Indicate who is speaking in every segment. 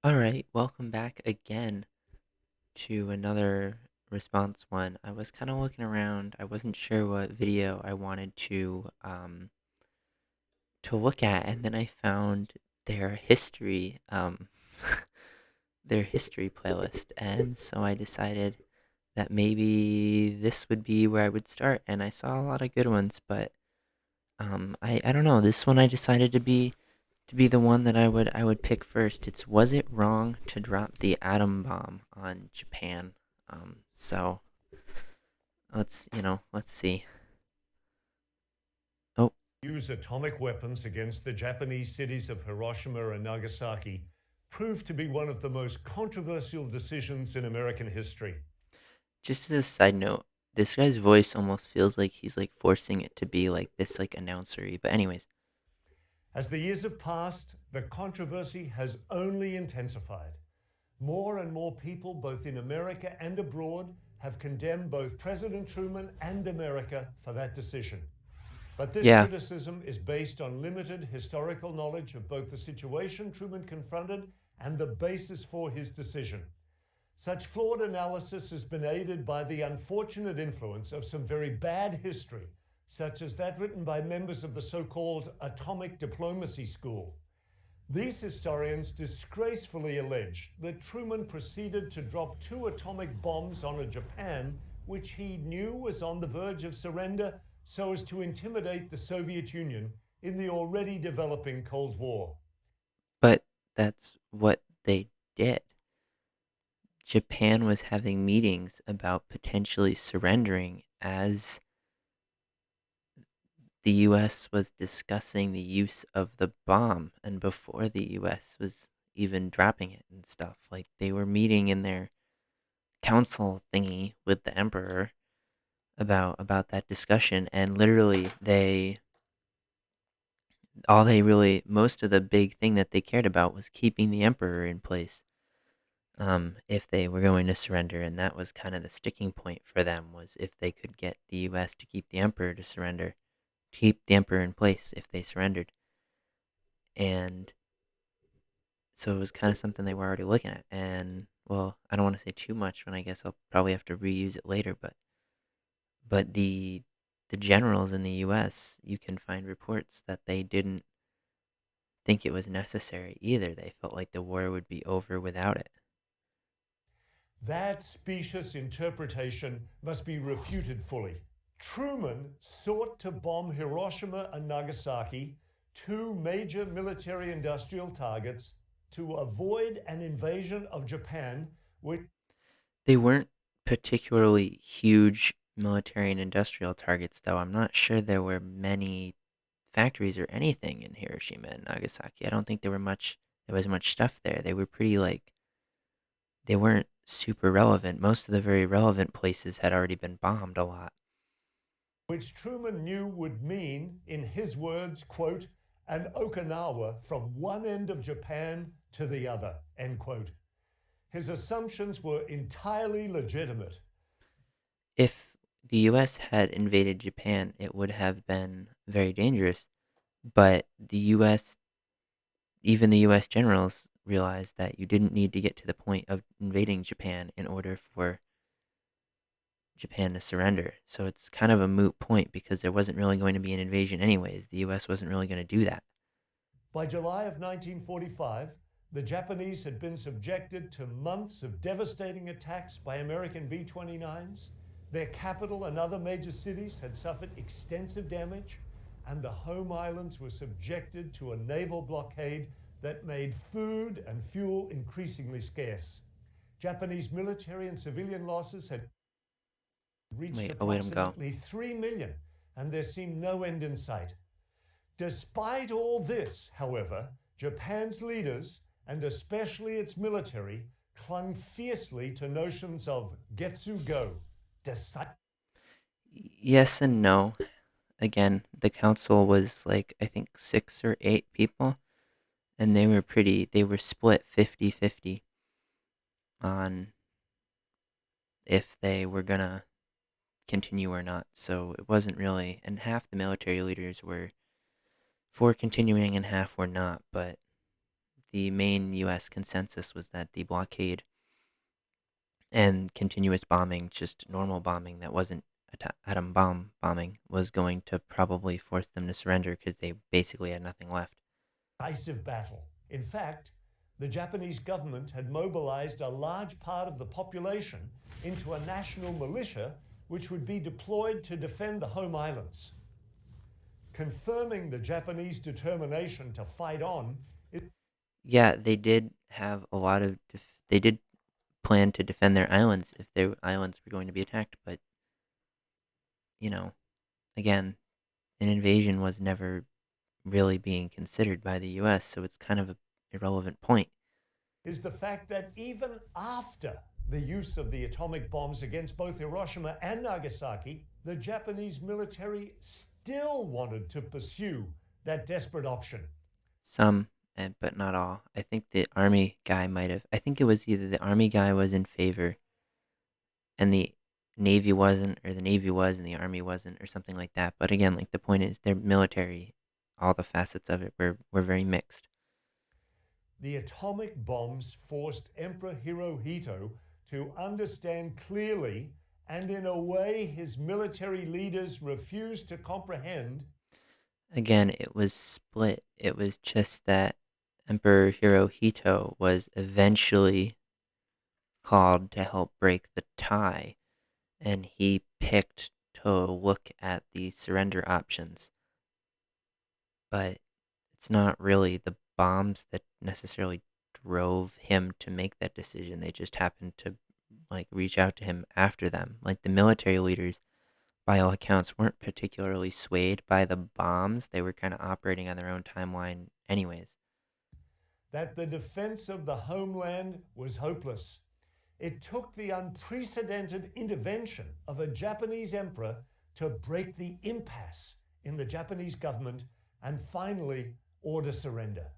Speaker 1: All right, welcome back again to another response one. I was kind of looking around. I wasn't sure what video I wanted to look at, and then I found their history their history playlist, and so I decided that maybe this would be where I would start. And I saw a lot of good ones, but I don't know. This one I decided to be the one that I would pick first. It's was it wrong to drop the atom bomb on Japan? So let's see. Oh,
Speaker 2: Use atomic weapons against the Japanese cities of Hiroshima and Nagasaki proved to be one of the most controversial decisions in American history.
Speaker 1: just as a side note, this guy's voice almost feels like he's like forcing it to be like this like announcery. But anyways,
Speaker 2: As the years have passed, the controversy has only intensified. More and more people, both in America and abroad, have condemned both President Truman and America for that decision. But this
Speaker 1: yeah,
Speaker 2: criticism is based on limited historical knowledge of both the situation Truman confronted and the basis for his decision. Such flawed analysis has been aided by the unfortunate influence of some very bad history, such as that written by members of the so-called atomic diplomacy school. These historians disgracefully alleged that Truman proceeded to drop two atomic bombs on a Japan which he knew was on the verge of surrender so as to intimidate the Soviet Union in the already developing Cold War.
Speaker 1: but that's what they did. Japan was having meetings about potentially surrendering as the US was discussing the use of the bomb, and before the US was even dropping it and stuff. Like they were meeting in their council thingy with the emperor about that discussion, and literally they really most of the big thing that they cared about was keeping the emperor in place. If they were going to surrender, and that was kind of the sticking point for them, was if they could get the US to keep the emperor to surrender, keep the emperor in place if they surrendered. And so it was kind of something they were already looking at. And well, I don't want to say too much when I guess I'll probably have to reuse it later, but the generals in the US, you can find reports that they didn't think it was necessary either. They felt like the war would be over without it.
Speaker 2: That specious interpretation must be refuted fully. Truman sought to bomb Hiroshima and Nagasaki, two major military industrial targets, to avoid an invasion of Japan, which
Speaker 1: They weren't particularly huge military and industrial targets, though. I'm not sure there were many factories or anything in Hiroshima and Nagasaki. I don't think there was much stuff there. They were pretty like they weren't super relevant. Most of the very relevant places had already been bombed a lot.
Speaker 2: Truman knew would mean, in his words, quote, an Okinawa from one end of Japan to the other, end quote. His assumptions were entirely legitimate.
Speaker 1: If the US had invaded Japan, it would have been very dangerous, but even the US generals realized that you didn't need to get to the point of invading Japan in order for Japan to surrender. So it's kind of a moot point because there wasn't really going to be an invasion anyways. The US wasn't really going to do that.
Speaker 2: By July of 1945, the Japanese had been subjected to months of devastating attacks by American B 29s. Their capital and other major cities had suffered extensive damage, and the home islands were subjected to a naval blockade that made food and fuel increasingly scarce. Japanese military and civilian losses had reached
Speaker 1: Wait, I'll wait him go.
Speaker 2: approximately 3 million, and there seemed no end in sight. Despite all this, however, Japan's leaders, and especially its military, clung fiercely to notions of Getsu Go, decisive.
Speaker 1: Yes and no. Again, the council was like I think 6 or 8 people, and they were split 50-50 on if they were going to continue or not. So it wasn't really, and half the military leaders were for continuing and half were not, but the main U.S. consensus was that the blockade and continuous bombing, just normal bombing that wasn't atom bomb bombing, was going to probably force them to surrender because they basically had nothing left.
Speaker 2: Decisive battle. In fact, the Japanese government had mobilized a large part of the population into a national militia which would be deployed to defend the home islands. Confirming the Japanese determination to fight on,
Speaker 1: Yeah, they did have a lot of. They did plan to defend their islands if their islands were going to be attacked, but you know, again, an invasion was never really being considered by the U.S., so it's kind of an irrelevant point.
Speaker 2: is the fact that even after the use of the atomic bombs against both Hiroshima and Nagasaki, the Japanese military still wanted to pursue that desperate option.
Speaker 1: Some, but not all. I think the army guy might have. I think it was either the army guy was in favor and the navy wasn't, or the navy was and the army wasn't, or something like that. But again, like the point is, their military, all the facets of it were very mixed.
Speaker 2: The atomic bombs forced Emperor Hirohito to understand clearly, and in a way his military leaders refused to comprehend,
Speaker 1: Again, it was split. It was just that Emperor Hirohito was eventually called to help break the tie, and he picked to look at the surrender options. But it's not really the bombs that necessarily drove him to make that decision. They just happened to like reach out to him after them. Like the military leaders, by all accounts, weren't particularly swayed by the bombs. They were kind of operating on their own timeline anyways.
Speaker 2: that the defense of the homeland was hopeless. It took the unprecedented intervention of a Japanese emperor to break the impasse in the Japanese government and finally order surrender.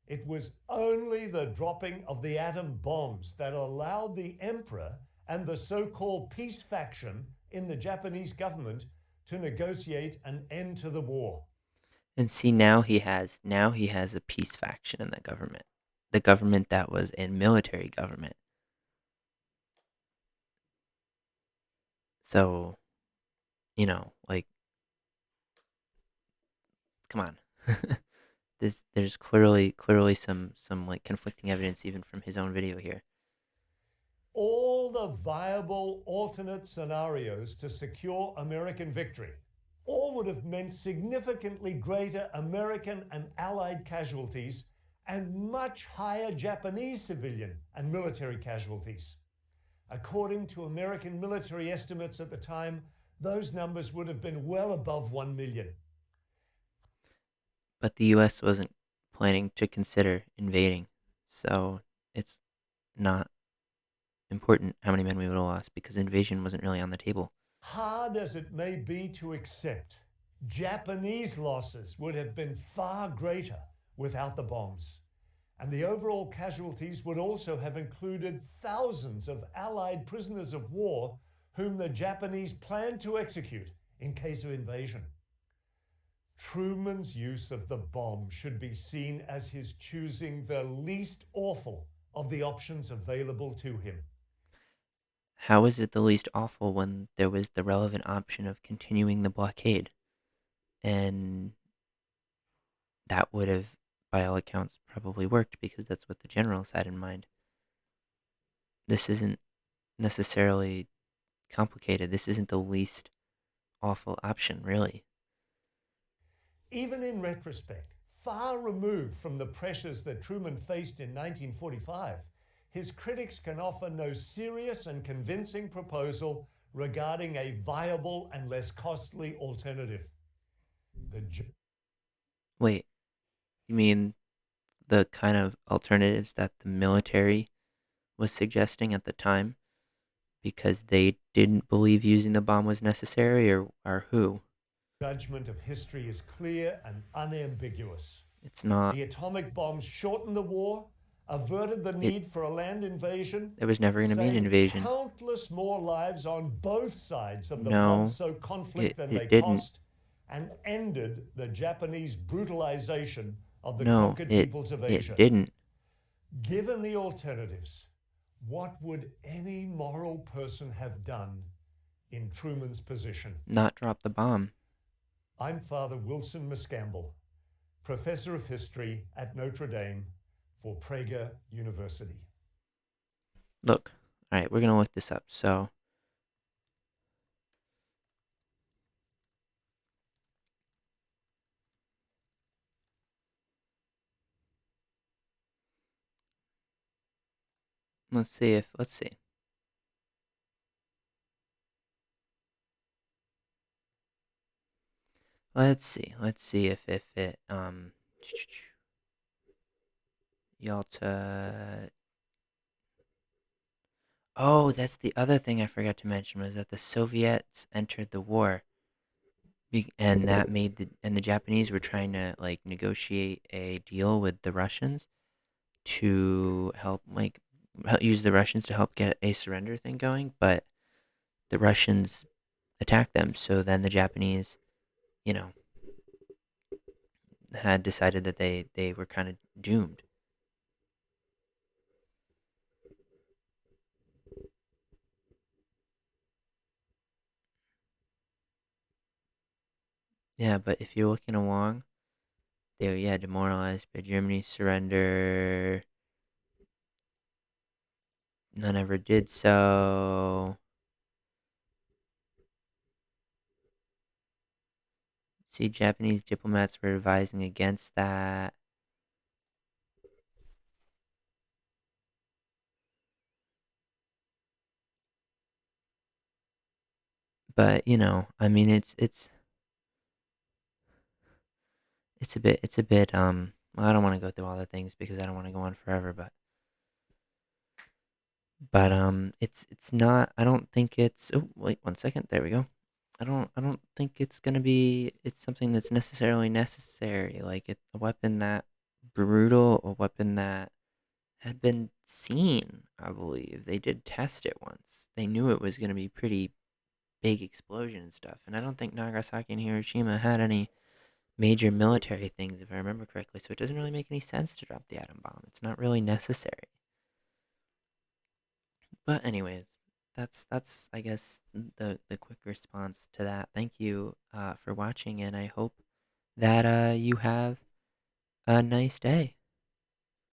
Speaker 2: It was only the dropping of the atom bombs that allowed the emperor and the so called peace faction in the Japanese government to negotiate an end to the war.
Speaker 1: And see, now he has a peace faction in the government that was a military government. So like, come on. There's clearly some like conflicting evidence even from his own video here.
Speaker 2: All the viable alternate scenarios to secure American victory all would have meant significantly greater American and Allied casualties and much higher Japanese civilian and military casualties. According to American military estimates at the time, those numbers would have been well above 1 million.
Speaker 1: But the U.S. wasn't planning to consider invading, so it's not important how many men we would have lost because invasion wasn't really on the table.
Speaker 2: Hard as it may be to accept, Japanese losses would have been far greater without the bombs. And the overall casualties would also have included thousands of Allied prisoners of war whom the Japanese planned to execute in case of invasion. Truman's use of the bomb should be seen as his choosing the least awful of the options available to him.
Speaker 1: How is it the least awful when there was the relevant option of continuing the blockade? And that would have, by all accounts, probably worked because that's what the generals had in mind. This isn't necessarily complicated. This isn't the least awful option, really.
Speaker 2: Even in retrospect, far removed from the pressures that Truman faced in 1945, his critics can offer no serious and convincing proposal regarding a viable and less costly alternative. The
Speaker 1: Wait, you mean the kind of alternatives that the military was suggesting at the time because they didn't believe using the bomb was necessary, or who?
Speaker 2: judgment of history is clear and unambiguous.
Speaker 1: It's not.
Speaker 2: The atomic bombs shortened the war, averted the
Speaker 1: It
Speaker 2: need for a land invasion,
Speaker 1: There was never going to be an
Speaker 2: saved
Speaker 1: invasion.
Speaker 2: countless more lives on both sides of the months
Speaker 1: No,
Speaker 2: so conflict than they
Speaker 1: it didn't.
Speaker 2: cost, and ended the Japanese brutalization of the
Speaker 1: No,
Speaker 2: conquered
Speaker 1: it
Speaker 2: peoples of
Speaker 1: it
Speaker 2: Asia.
Speaker 1: didn't.
Speaker 2: Given the alternatives, what would any moral person have done in Truman's position?
Speaker 1: Not drop the bomb.
Speaker 2: I'm Father Wilson Miscamble, Professor of History at Notre Dame for Prager University.
Speaker 1: Look, all right, we're gonna look this up. So let's see. Let's see if it Yalta. Oh, that's the other thing I forgot to mention was that the Soviets entered the war, and that made the Japanese were trying to like negotiate a deal with the Russians to help use the Russians to help get a surrender thing going, but the Russians attacked them. So then the Japanese, you know, had decided that they were kind of doomed. Yeah, but if you're looking along, they were demoralized by Germany's surrender. None ever did so. See, Japanese diplomats were advising against that. But I mean, it's a bit. Well, I don't want to go through all the things because I don't want to go on forever. But it's not. I don't think it's. Oh, wait 1 second. There we go. I don't think it's gonna be. It's something that's necessarily necessary. Like a weapon that brutal, a weapon that had been seen. I believe they did test it once. They knew it was gonna be pretty big explosion and stuff. And I don't think Nagasaki and Hiroshima had any major military things, if I remember correctly. So it doesn't really make any sense to drop the atom bomb. It's not really necessary. But anyways, that's I guess the quick response to that. Thank you for watching, and I hope that you have a nice day.